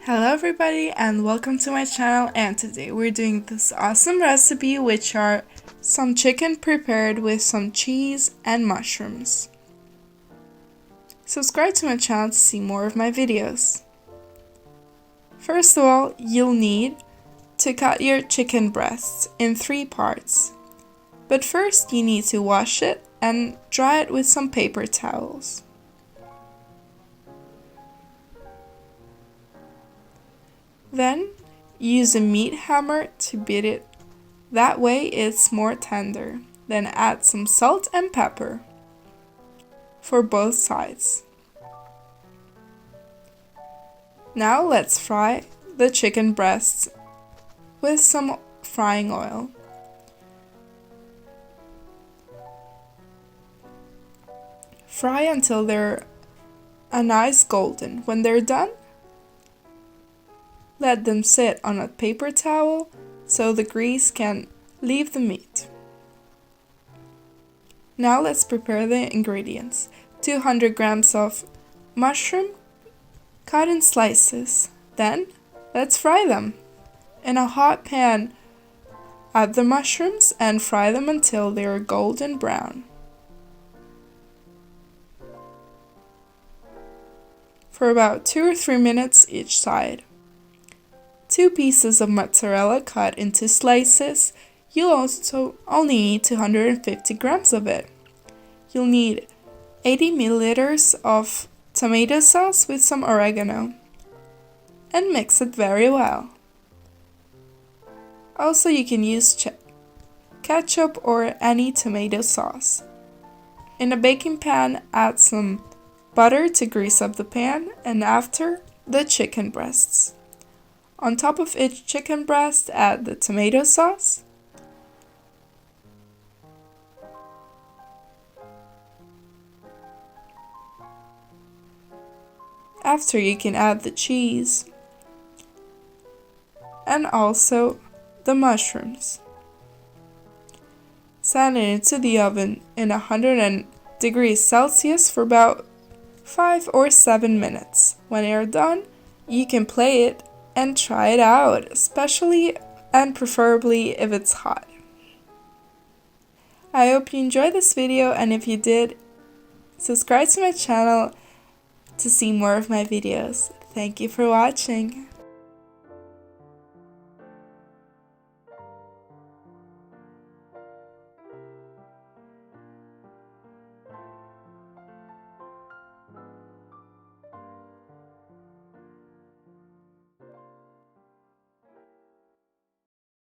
Hello everybody and welcome to my channel, and today we're doing this awesome recipe which are some chicken prepared with some cheese and mushrooms. Subscribe to my channel to see more of my videos. First of all, you'll need to cut your chicken breasts in 3 parts. But first you need to wash it and dry it with some paper towels. Then use a meat hammer to beat it. That way it's more tender. Then add some salt and pepper for both sides. Now let's fry the chicken breasts with some frying oil. Fry until they're a nice golden. When they're done, let them sit on a paper towel so the grease can leave the meat. Now let's prepare the ingredients. 200 grams of mushroom cut in slices. Then let's fry them. In a hot pan, add the mushrooms and fry them until they are golden brown. For about 2 or 3 minutes each side. 2 pieces of mozzarella cut into slices. You'll also only need 250 grams of it. You'll need 80 milliliters of tomato sauce with some oregano and mix it very well. Also, you can use ketchup or any tomato sauce. In a baking pan, add some butter to grease up the pan, and after, the chicken breasts. On top of each chicken breast, add the tomato sauce, after you can add the cheese and also the mushrooms. Send it into the oven in 100 degrees Celsius for about 5 or 7 minutes. When you're done, you can plate it and try it out, especially and preferably if it's hot. I hope you enjoyed this video, and if you did, subscribe to my channel to see more of my videos. Thank you for watching.